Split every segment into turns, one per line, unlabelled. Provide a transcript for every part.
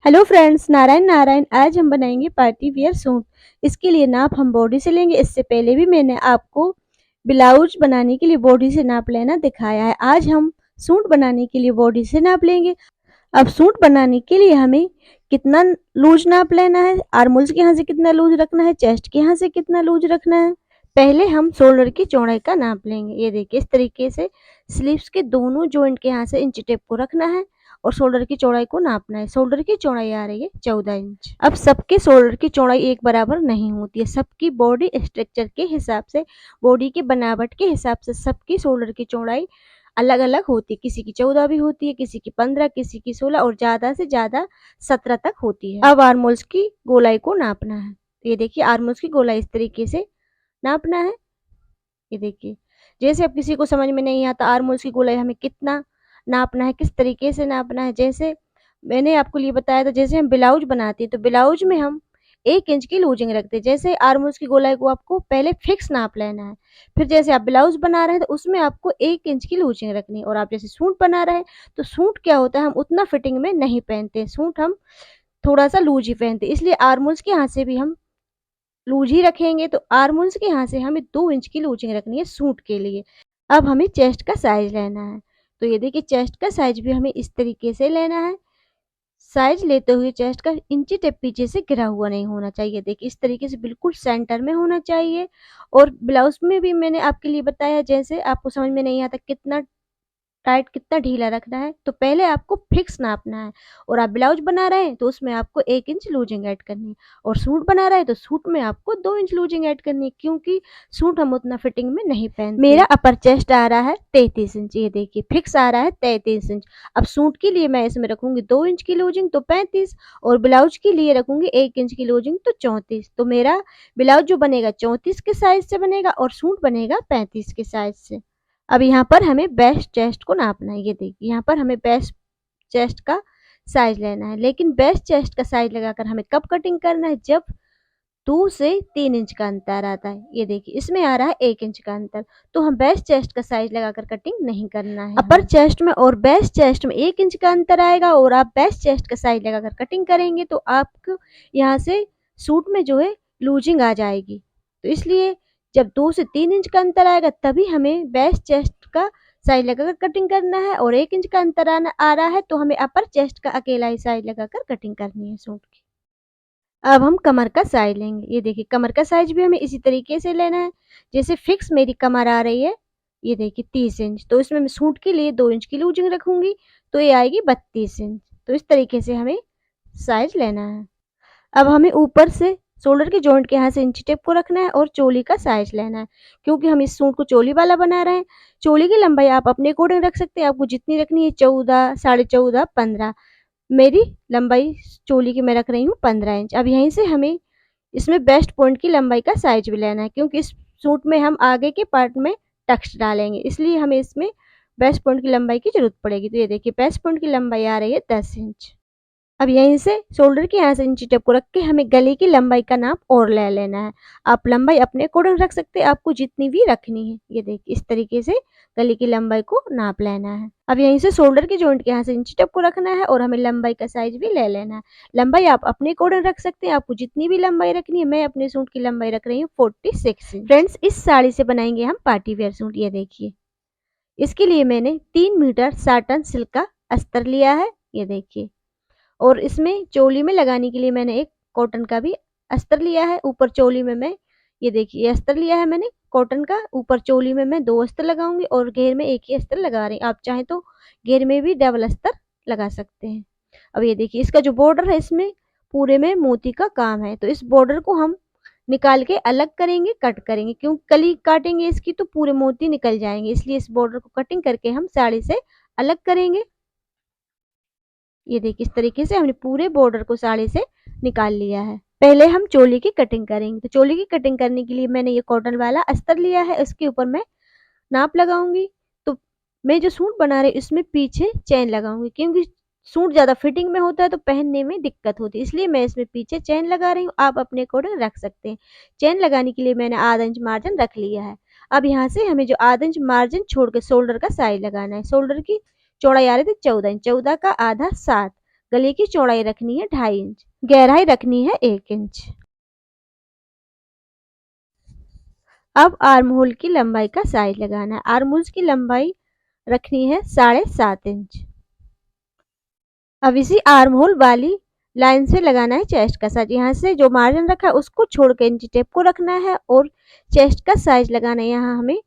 Hello friends, Narayan Narayan. आज हम बनाएंगे पार्टी वियर सूट। इसके लिए नाप हम बॉडी से लेंगे। इससे पहले भी मैंने आपको ब्लाउज बनाने के लिए बॉडी से नाप लेना दिखाया है। आज हम सूट बनाने के लिए बॉडी से नाप लेंगे। अब सूट बनाने के लिए हमें कितना लूज नाप लेना है, आर्मोल्स के यहाँ से कितना लूज रखना है, चेस्ट के यहाँ से कितना लूज रखना है। पहले हम शोल्डर की चौड़ाई का नाप लेंगे। ये देखिए, इस तरीके से स्लीव्स के दोनों जॉइंट के यहाँ से इंची टेप को रखना है और शोल्डर की चौड़ाई को नापना है। शोल्डर की चौड़ाई आ रही है 14 इंच। अब सबके शोल्डर की चौड़ाई एक बराबर नहीं होती है। सबकी बॉडी स्ट्रक्चर के हिसाब से, बॉडी की बनावट के हिसाब से सबकी शोल्डर की चौड़ाई अलग अलग होती है। किसी की 14 भी होती है, किसी की 15, किसी की 16 और ज्यादा से ज्यादा 17 तक होती है। अब आर्मोल्स की गोलाई को नापना है। ये देखिए, आर्मोल्स की गोलाई इस तरीके से नापना है। ये देखिए, जैसे अब किसी को समझ में नहीं आता आर्मोल्स की गोलाई हमें कितना नापना है, किस तरीके से नापना है, जैसे मैंने आपको लिए बताया था, जैसे हम ब्लाउज बनाते हैं तो ब्लाउज में हम 1 इंच की लूजिंग रखते हैं। जैसे आर्मोल्स की गोलाई को आपको पहले फिक्स नाप लेना है, फिर जैसे आप ब्लाउज बना रहे हैं तो उसमें आपको 1 इंच की लूजिंग रखनी है। और आप जैसे सूट बना रहे हैं तो सूट क्या होता है, हम उतना फिटिंग में नहीं पहनते, सूट हम थोड़ा सा लूज ही पहनते, इसलिए आर्मोल्स के यहाँ से भी हम लूज ही रखेंगे। तो आर्मोल्स के यहाँ से हमें 2 इंच की लूजिंग रखनी है सूट के लिए। अब हमें चेस्ट का साइज लेना है। तो ये देखिए, चेस्ट का साइज भी हमें इस तरीके से लेना है। साइज लेते हुए चेस्ट का इंची टेप पीछे से गिरा हुआ नहीं होना चाहिए। देखिए, इस तरीके से बिल्कुल सेंटर में होना चाहिए। और ब्लाउज में भी मैंने आपके लिए बताया, जैसे आपको समझ में नहीं आता कितना टाइट कितना ढीला रखना है, तो पहले आपको फिक्स नापना है। और आप ब्लाउज बना रहे हैं तो उसमें आपको 1 इंच लूजिंग ऐड करनी है, और सूट बना रहे हैं तो सूट में आपको 2 इंच लूजिंग ऐड करनी है, क्योंकि सूट हम उतना फिटिंग में नहीं पहनते। मेरा अपर चेस्ट आ रहा है 33 इंच। ये देखिए, फिक्स आ रहा है 33 इंच। अब सूट के लिए मैं इसमें रखूंगी 2 इंच की लूजिंग तो 35, और ब्लाउज के लिए रखूंगी 1 इंच की लूजिंग तो 34। तो मेरा ब्लाउज जो बनेगा 34 के साइज से बनेगा और सूट बनेगा 35 के साइज से। अब यहाँ पर हमें बेस्ट चेस्ट को नापना है। ये देखिए, यहाँ पर हमें बेस्ट चेस्ट का साइज लेना है। लेकिन बेस्ट चेस्ट का साइज लगाकर हमें कब कटिंग करना है, जब 2 से 3 इंच का अंतर आता है। ये देखिए, इसमें आ रहा है 1 इंच का अंतर, तो हम बेस्ट चेस्ट का साइज लगाकर कटिंग नहीं करना है। अपर चेस्ट में और बेस्ट चेस्ट में 1 इंच का अंतर आएगा, और आप बेस्ट चेस्ट का साइज लगाकर कटिंग करेंगे तो आपको यहाँ से सूट में जो है लूजिंग आ जाएगी। तो इसलिए जब 2 से 3 इंच का अंतर आएगा तभी हमें बेस्ट चेस्ट का साइज लगाकर कटिंग करना है, और 1 इंच का अंतर आ रहा है तो हमें अपर चेस्ट का अकेला ही साइज लगाकर कटिंग करनी है सूट की। अब हम कमर का साइज लेंगे। ये देखिए, कमर का साइज भी हमें इसी तरीके से लेना है। जैसे फिक्स मेरी कमर आ रही है, ये देखिए 30 इंच, तो इसमें मैं सूट के लिए 2 इंच की लूजिंग रखूंगी तो ये आएगी 32 इंच। तो इस तरीके से हमें साइज लेना है। अब हमें ऊपर से शोल्डर के जॉइंट के यहाँ से इंची टेप को रखना है और चोली का साइज लेना है, क्योंकि हम इस सूट को चोली वाला बना रहे हैं। चोली की लंबाई आप अपने अकॉर्डिंग रख सकते हैं, आपको जितनी रखनी है, 14, 14.5, 15। मेरी लंबाई चोली की मैं रख रही हूँ 15 इंच। अब यहीं से हमें इसमें बेस्ट पॉइंट की लंबाई का साइज भी लेना है, क्योंकि इस सूट में हम आगे के पार्ट में टक्स डालेंगे, इसलिए हमें इसमें बेस्ट पॉइंट की लंबाई की जरूरत पड़ेगी। तो ये देखिए, बेस्ट पॉइंट की लंबाई आ रही है 10 इंच। अब यहीं से शोल्डर के यहाँ से इंची टेप को रख के हमें गले की लंबाई का नाप और ले लेना है। आप लंबाई अपने अकॉर्डिंग रख सकते हैं, आपको जितनी भी रखनी है। ये देखिए, इस तरीके से गले की लंबाई को नाप लेना है। अब यहीं से शोल्डर के जॉइंट के यहाँ से इंची टेप को रखना है और हमें लंबाई का साइज भी ले लेना है। लंबाई आप अपने अकॉर्डिंग रख सकते हैं, आपको जितनी भी लंबाई रखनी है। मैं अपने सूट की लंबाई रख रही हूँ 46 इंच। फ्रेंड्स, इस साड़ी से बनाएंगे हम पार्टी वेयर सूट। ये देखिए, इसके लिए मैंने 3 मीटर साटन सिल्क का अस्तर लिया है। ये देखिए, और इसमें चोली में लगाने के लिए मैंने एक कॉटन का भी अस्तर लिया है। ऊपर चोली में मैं, ये देखिए, ये अस्तर लिया है मैंने कॉटन का। ऊपर चोली में मैं 2 अस्तर लगाऊंगी और घेर में एक ही अस्तर लगा रही हूँ। आप चाहें तो घेर में भी डबल अस्तर लगा सकते हैं। अब ये देखिए, इसका जो बॉर्डर है इसमें पूरे में मोती का काम है, तो इस बॉर्डर को हम निकाल के अलग करेंगे, कट करेंगे, क्योंकि कली काटेंगे इसकी तो पूरे मोती निकल जाएंगे, इसलिए इस बॉर्डर को कटिंग करके हम साड़ी से अलग करेंगे। ये देखिए, इस तरीके से हमने पूरे बॉर्डर को साड़ी से निकाल लिया है। पहले हम चोली की कटिंग करेंगे। तो चोली की कटिंग करने के लिए मैंने ये कॉटन वाला अस्तर लिया है, इसके ऊपर मैं नाप लगाऊंगी। तो मैं जो सूट बना रही हूँ इसमें पीछे चैन लगाऊंगी, क्योंकि सूट ज्यादा फिटिंग में होता है तो पहनने में दिक्कत होती है, इसलिए मैं इसमें पीछे चैन लगा रही हूँ। आप अपने अकॉर्डिंग रख सकते हैं। चैन लगाने के लिए मैंने आधा इंच मार्जिन रख लिया है। अब यहाँ से हमें जो आधा इंच मार्जिन छोड़ के शोल्डर का साइज लगाना है। शोल्डर की चौड़ाई आ रही थी 14 इंच, 14 का आधा 7, गले की चौड़ाई रखनी है 2.5 इंच, गहराई रखनी है 1 इंच। अब आर्म होल की लंबाई का साइज लगाना है। आर्म होल्स की लंबाई रखनी है 7.5 इंच। अब इसी आर्म होल वाली लाइन से लगाना है चेस्ट का साइज। यहाँ से जो मार्जिन रखा है उसको छोड़ के इंची टेप को रखना है और चेस्ट का साइज लगाना है। यहाँ हमें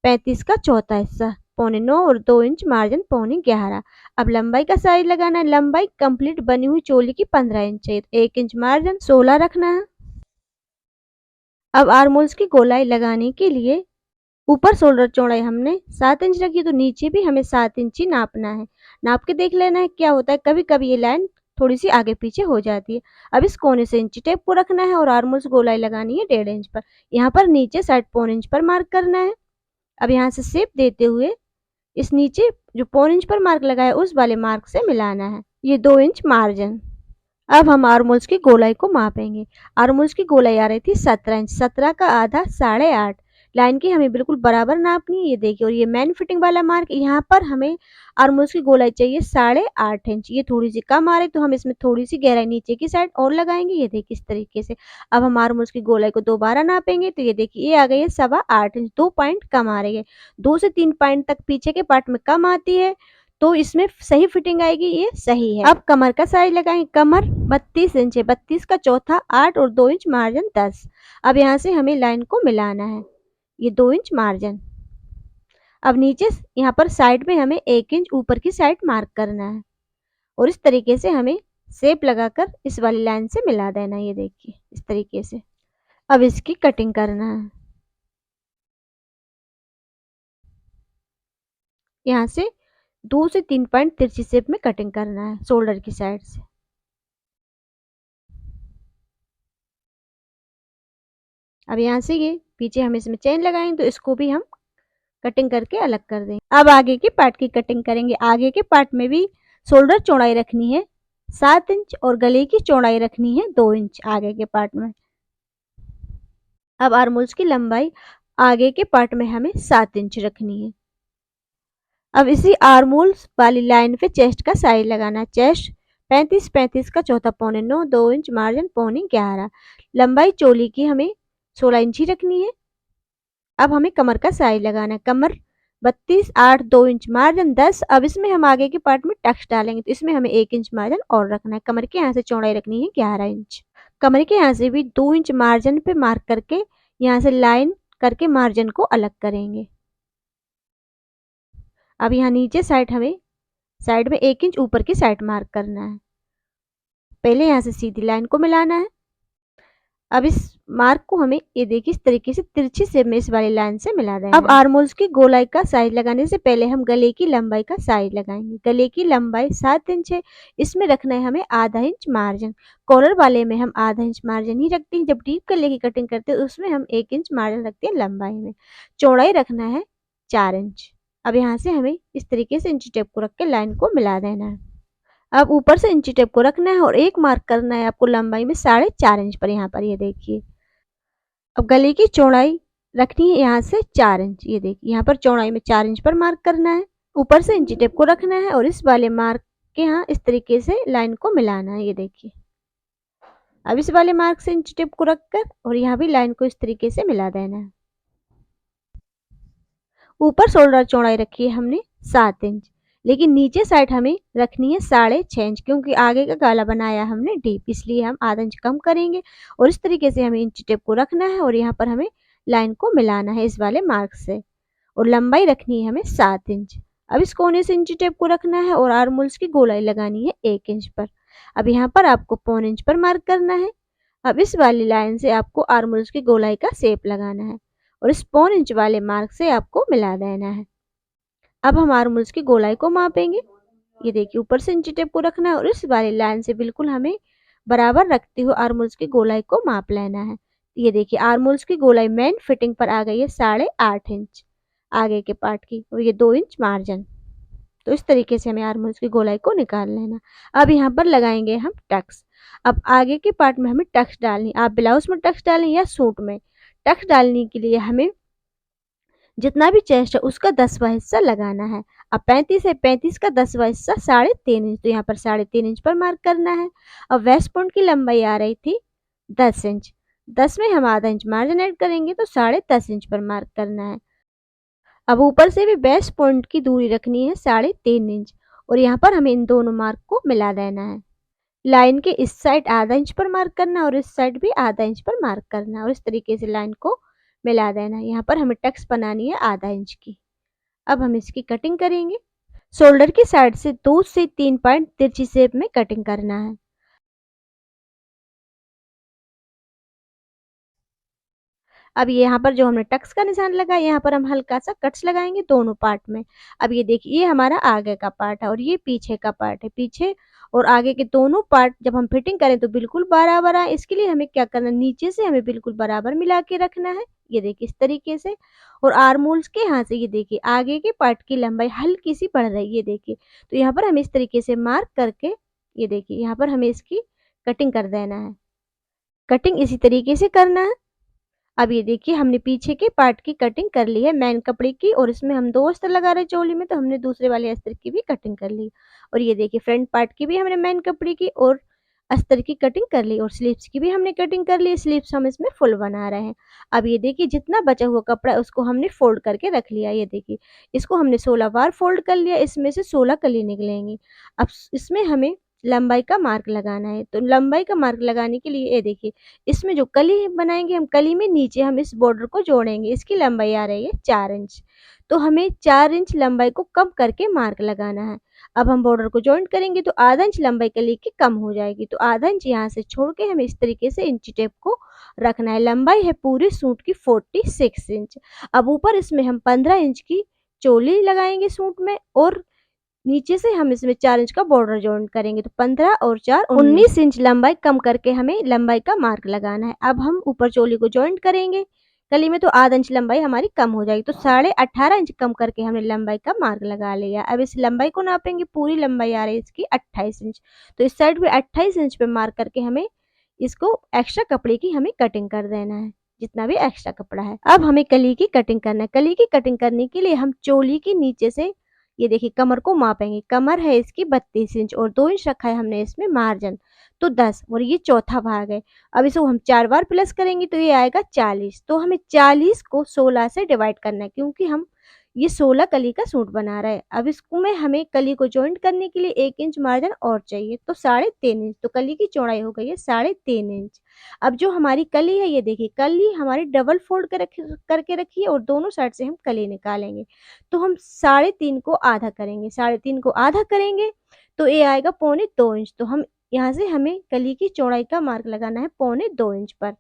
35 का चौथा हिस्सा 8.25 और 2 इंच मार्जिन 8.25। अब लंबाई का साइज लगाना है। लंबाई कंप्लीट बनी हुई चोली की 15 इंच है, 1 इंच मार्जिन 16 रखना है। अब आर्म होल्स की गोलाई लगाने के लिए ऊपर शोल्डर चौड़ाई हमने 7 इंच रखी, तो नीचे भी हमें 7 इंच ही नापना है। नाप के देख लेना है क्या होता है, कभी कभी ये लाइन थोड़ी सी आगे पीछे हो जाती है। अब इस कोने से इंची टेप को रखना है और आर्म होल्स गोलाई लगानी है 1.5 इंच पर। यहाँ पर नीचे साइड 1.25 इंच पर मार्क करना है। अब यहाँ से शेप देते हुए इस नीचे जो 1.25 इंच पर मार्क लगाया है उस वाले मार्क से मिलाना है ये 2 इंच मार्जिन। अब हम आर्म होल्स की गोलाई को मापेंगे। आर्म होल्स की गोलाई आ रही थी 17 इंच, 17 का आधा 8.5। लाइन की हमें बिल्कुल बराबर नापनी है, ये देखिए। और ये मैन फिटिंग वाला मार्क, यहाँ पर हमें आर्म होल्स की गोलाई चाहिए 8.5 इंच। ये थोड़ी सी कम आ रही तो हम इसमें थोड़ी सी गहराई नीचे की साइड और लगाएंगे, ये देखिए इस तरीके से। अब हम आर्म होल्स की गोलाई को दोबारा नापेंगे तो ये देखिए ये आ गई है 8.25 इंच। 2 पॉइंट कम आ रही है, 2 से 3 पॉइंट तक पीछे के पार्ट में कम आती है तो इसमें सही फिटिंग आएगी, ये सही है। अब कमर का साइज लगाएंगे। कमर 32 इंच है, 32 का चौथा 8 और 2 इंच मार्जिन 10। अब यहाँ से हमें लाइन को मिलाना है, ये 2 इंच मार्जिन। अब नीचे यहाँ पर साइड में हमें 1 इंच ऊपर की साइड मार्क करना है और इस तरीके से हमें शेप लगाकर इस वाली लाइन से मिला देना है, ये देखिए इस तरीके से। अब इसकी कटिंग करना है। यहाँ से 2 से 3 पॉइंट तिरछी शेप में कटिंग करना है शोल्डर की साइड से। अब यहाँ से ये पीछे हम इसमें चेन लगाएंगे तो इसको भी हम कटिंग करके अलग कर देंगे। अब आगे के पार्ट की कटिंग करेंगे। आगे के पार्ट में भी शोल्डर चौड़ाई रखनी है 7 इंच और गले की चौड़ाई रखनी है 2 इंच आगे के पार्ट में। अब आर्म होल्स की लंबाई आगे के पार्ट में हमें 7 इंच रखनी है। अब इसी आर्म होल्स वाली लाइन पे चेस्ट का साइज लगाना है। चेस्ट 35 का चौथा 8.25, 2 इंच मार्जिन 8.25। लंबाई चोली की हमें 16 इंच ही रखनी है। अब हमें कमर का साइज लगाना है। कमर 32, 8, 2 इंच मार्जिन 10। अब इसमें हम आगे के पार्ट में टक्स डालेंगे तो इसमें हमें 1 इंच मार्जिन और रखना है। कमर के यहाँ से चौड़ाई रखनी है 11 इंच। कमर के यहाँ से भी 2 इंच मार्जिन पे मार्क करके यहाँ से लाइन करके मार्जिन को अलग करेंगे। अब यहाँ नीचे साइड में 1 इंच ऊपर की साइड मार्क करना है। पहले यहाँ से सीधी लाइन को मिलाना है। अब इस मार्क को हमें ये देखिए इस तरीके से तिरछी शेप में इस वाली लाइन से मिला देना है। अब आर्म होल्स की गोलाई का साइज लगाने से पहले हम गले की लंबाई का साइज लगाएंगे। गले की लंबाई 7 इंच है, इसमें रखना है हमें आधा इंच मार्जिन। कॉलर वाले में हम आधा इंच मार्जिन ही रखते हैं, जब डीप गले की कटिंग करते हैं उसमें हम 1 इंच मार्जिन रखते हैं लंबाई में। चौड़ाई रखना है 4 इंच। अब यहाँ से हमें इस तरीके से इंची टेप को रख के लाइन को मिला देना है। अब ऊपर से इंची टेप को रखना है और एक मार्क करना है आपको लंबाई में 4.5 इंच पर। यहाँ पर ये देखिए। अब गले की चौड़ाई रखनी है यहाँ से 4 इंच, ये देखिए यहाँ पर चौड़ाई में 4 इंच पर मार्क करना है। ऊपर से इंची टेप को रखना है और इस वाले मार्क के यहाँ इस तरीके से लाइन को मिलाना है, ये देखिए। अब इस वाले मार्क से इंची टेप को रखकर और यहाँ भी लाइन को इस तरीके से मिला देना है। ऊपर शोल्डर चौड़ाई रखी है हमने 7 इंच, लेकिन नीचे साइड हमें रखनी है 6.5 इंच, क्योंकि आगे का गाला बनाया हमने डीप, इसलिए हम आधा इंच कम करेंगे। और इस तरीके से हमें इंची टेप को रखना है और यहाँ पर हमें लाइन को मिलाना है इस वाले मार्क से। और लंबाई रखनी है हमें 7 इंच। अब इस कोने से इंची टेप को रखना है और आर्म होल्स की गोलाई लगानी है 1 इंच पर। अब यहाँ पर आपको 1.25 इंच पर मार्क करना है। अब इस वाली लाइन से आपको आर्म होल्स की गोलाई का शेप लगाना है और इस 1.25 इंच वाले मार्क से आपको मिला देना है। अब हम आर्म होल्स की गोलाई को मापेंगे। ये देखिए ऊपर से इंची टेप को रखना है और इस वाली लाइन से बिल्कुल हमें बराबर रखते हुए आर्म होल्स की गोलाई को माप लेना है। ये देखिए आर्म होल्स की गोलाई मेन फिटिंग पर आ गई है 8.5 इंच आगे के पार्ट की, और ये 2 इंच मार्जिन। तो इस तरीके से हमें आर्म होल्स की गोलाई को निकाल लेना। अब यहाँ पर लगाएंगे हम टक्स। अब आगे के पार्ट में हमें टक्स डालनी, आप ब्लाउज में टक्स डालें या सूट में। टक्स डालने के लिए हमें जितना भी चेस्ट है उसका 10वां हिस्सा लगाना है। अब 35 है, 35 का 10वां हिस्सा 3.5 इंच, तो यहाँ पर 3.5 इंच पर मार्क करना है। अब वेस्ट पॉइंट की लंबाई आ रही थी 10 इंच, 10 में हम आधा इंच मार्जिन ऐड करेंगे तो 10.5 इंच पर मार्क करना है। अब ऊपर से भी वेस्ट पॉइंट की दूरी रखनी है 3.5 इंच, और यहाँ पर हमें इन दोनों मार्क को मिला देना है। लाइन के इस साइड आधा इंच पर मार्क करना है और इस साइड भी आधा इंच पर मार्क करना है, और इस तरीके से लाइन को मिला देना है। यहाँ पर हमें टक्स बनानी है आधा इंच की। अब हम इसकी कटिंग करेंगे। शोल्डर की साइड से 2 से 3 पॉइंट तिरछी शेप में कटिंग करना है। अब ये यहाँ पर जो हमने टक्स का निशान लगाया, यहाँ पर हम हल्का सा कट्स लगाएंगे दोनों पार्ट में। अब ये देखिए, ये हमारा आगे का पार्ट है और ये पीछे का पार्ट है। पीछे और आगे के दोनों पार्ट जब हम फिटिंग करें तो बिल्कुल बराबर आए, इसके लिए हमें क्या करना है, नीचे से हमें बिल्कुल बराबर मिला के रखना है। ये देखिए इस तरीके से। और आर्म होल्स के यहाँ से ये देखिए आगे के पार्ट की लंबाई हल्की सी बढ़ रही है, ये देखिए। तो यहाँ पर हमें इस तरीके से मार्क करके, ये देखिए यहाँ पर हमें इसकी कटिंग कर देना है। कटिंग इसी तरीके से करना है। अब ये देखिए हमने पीछे के पार्ट की कटिंग कर ली है मेन कपड़े की, और इसमें हम 2 अस्तर लगा रहे चोली में, तो हमने दूसरे वाले अस्तर की भी कटिंग कर ली। और ये देखिए फ्रंट पार्ट की भी हमने मेन कपड़े की और अस्तर की कटिंग कर ली, और स्लीव्स की भी हमने कटिंग कर ली। स्लीव्स हम इसमें फुल बना रहे हैं। अब ये देखिए जितना बचा हुआ कपड़ा है उसको हमने फोल्ड करके रख लिया। ये देखिए इसको हमने 16 बार फोल्ड कर लिया, इसमें से 16 कली निकलेंगी। अब इसमें हमें लंबाई का मार्क लगाना है। तो लंबाई का मार्क लगाने के लिए ये देखिए, इसमें जो कली बनाएंगे हम, कली में नीचे हम इस बॉर्डर को जोड़ेंगे। इसकी लंबाई आ रही है 4 इंच, तो हमें 4 इंच लंबाई को कम करके मार्क लगाना है। अब हम बॉर्डर को जॉइंट करेंगे तो आधा इंच लंबाई कली की कम हो जाएगी, तो आधा इंच यहाँ से छोड़ के हमें इस तरीके से इंची टेप को रखना है। लंबाई है पूरे सूट की 46 इंच। अब ऊपर इसमें हम 15 इंच की चोली लगाएंगे सूट में, और नीचे से हम इसमें 4 इंच का बॉर्डर जॉइंट करेंगे, तो 15 और 4 19 इंच लंबाई कम करके हमें लंबाई का मार्क लगाना है। अब हम ऊपर चोली को जॉइंट करेंगे गली में, तो आधा इंच लंबाई हमारी कम हो जाएगी, तो 18.5 इंच कम करके हमने लंबाई का मार्क लगा लिया। अब इस लंबाई को नापेंगे, पूरी लंबाई आ रही है इसकी 28 इंच, तो इस साइड पे 28 इंच पे मार्क करके हमें इसको एक्स्ट्रा कपड़े की हमें कटिंग कर देना है, जितना भी एक्स्ट्रा कपड़ा है। अब हमें कली की कटिंग करना है। कली की कटिंग करने के लिए हम चोली की नीचे से, ये देखिए कमर को मापेंगे। कमर है इसकी 32 इंच और 2 इंच रखा है हमने इसमें मार्जिन, तो 10, और ये चौथा भाग है। अब इसको हम 4 बार प्लस करेंगे तो ये आएगा 40, तो हमें 40 को 16 से डिवाइड करना है, क्योंकि हम ये 16 कली का सूट बना रहा है। अब इसको में हमें कली को जॉइंट करने के लिए 1 इंच मार्जिन और चाहिए, तो 3.5 इंच, तो कली की चौड़ाई हो गई है 3.5 इंच। अब जो हमारी कली है, ये देखिए कली हमारी डबल फोल्ड करके रखी है, और दोनों साइड से हम कली निकालेंगे। तो हम 3.5 को आधा करेंगे, 3.5 को आधा करेंगे तो ये आएगा 2.25 इंच। तो हम यहाँ से हमें कली की चौड़ाई का मार्क लगाना है 2.25 इंच पर।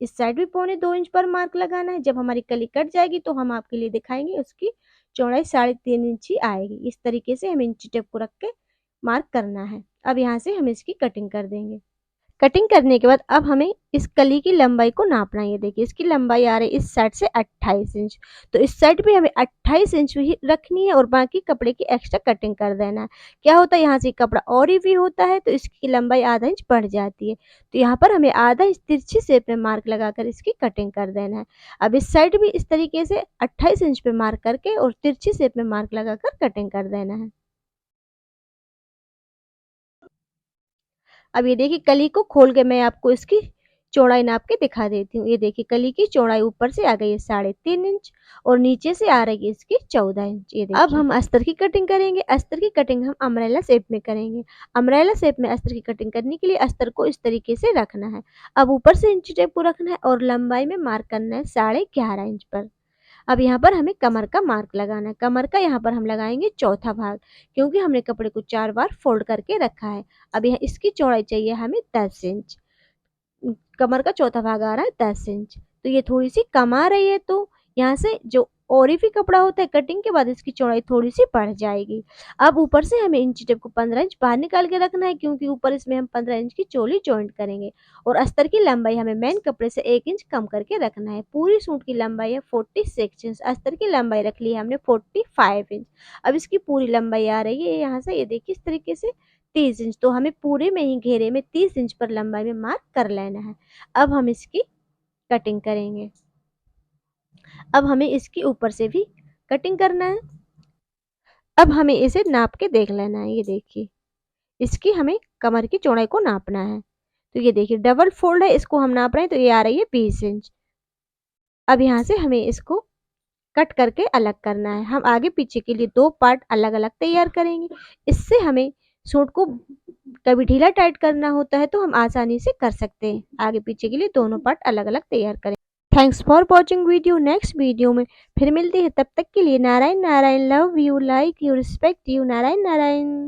इस साइड भी 2.25 इंच पर मार्क लगाना है। जब हमारी कली कट जाएगी तो हम आपके लिए दिखाएंगे उसकी चौड़ाई 3.5 इंच ही आएगी। इस तरीके से हमें इंची टेप को रख के मार्क करना है। अब यहाँ से हम इसकी कटिंग कर देंगे। कटिंग करने के बाद अब हमें इस कली की लंबाई को नापना है। ये देखिए इसकी लंबाई आ रही है इस साइड से 28 इंच, तो इस साइड भी हमें 28 इंच ही रखनी है और बाकी कपड़े की एक्स्ट्रा कटिंग कर देना है। क्या होता है, यहाँ से कपड़ा और भी होता है तो इसकी लंबाई आधा इंच बढ़ जाती है, तो यहाँ पर हमें आधा इंच तिरछी शेप में मार्क लगाकर इसकी कटिंग कर देना है। अब इस साइड भी इस तरीके से 28 इंच पे मार्क करके और तिरछी शेप में मार्क लगाकर कटिंग कर देना है। अब ये देखिए कली को खोल के मैं आपको इसकी चौड़ाई नाप के दिखा देती हूँ। ये देखिए कली की चौड़ाई ऊपर से आ गई है 3.5 इंच और नीचे से आ रही है इसकी 14 इंच। ये देखिए अब हम अस्तर की कटिंग करेंगे। अस्तर की कटिंग हम अम्ब्रेला शेप में करेंगे। अम्ब्रेला शेप में अस्तर की कटिंग करने के लिए अस्तर को इस तरीके से रखना है। अब ऊपर से इंची टेप को रखना है और लंबाई में मार्क करना है 11.5 इंच पर। अब यहाँ पर हमें कमर का मार्क लगाना है। कमर का यहाँ पर हम लगाएंगे चौथा भाग, क्योंकि हमने कपड़े को 4 बार फोल्ड करके रखा है। अब यहाँ इसकी चौड़ाई चाहिए हमें 10 इंच। कमर का चौथा भाग आ रहा है 10 इंच, तो ये थोड़ी सी कम आ रही है, तो यहाँ से जो और भी कपड़ा होता है कटिंग के बाद इसकी चौड़ाई थोड़ी सी बढ़ जाएगी। अब ऊपर से हमें इंची टेप को 15 इंच बाहर निकाल के रखना है, क्योंकि ऊपर इसमें हम 15 इंच की चोली जॉइंट करेंगे। और अस्तर की लंबाई हमें मेन कपड़े से 1 इंच कम करके रखना है। पूरी सूट की लंबाई है 46 इंच, अस्तर की लंबाई रख ली है हमने 45 इंच। अब इसकी पूरी लंबाई आ रही है यहाँ से, ये देखिए इस तरीके से 30 इंच, तो हमें पूरे में ही घेरे में 30 इंच पर लंबाई में मार्क कर लेना है। अब हम इसकी कटिंग करेंगे। अब हमें इसकी ऊपर से भी कटिंग करना है। अब हमें इसे नाप के देख लेना है। ये देखिए, इसकी हमें कमर की चौड़ाई को नापना है। तो ये देखिए डबल फोल्ड है, इसको हम नाप रहे हैं तो ये आ रही है 20 इंच। अब यहाँ से हमें इसको कट करके अलग करना है। हम आगे पीछे के लिए 2 पार्ट अलग अलग तैयार करेंगे। इससे हमें सूट को कभी ढीला टाइट करना होता है तो हम आसानी से कर सकते हैं। आगे पीछे के लिए दोनों पार्ट अलग अलग तैयार करें। Thanks for watching video. Next video में फिर मिलते हैं, तब तक के लिए Narayan Narayan. Love you, like you, respect you. Narayan Narayan.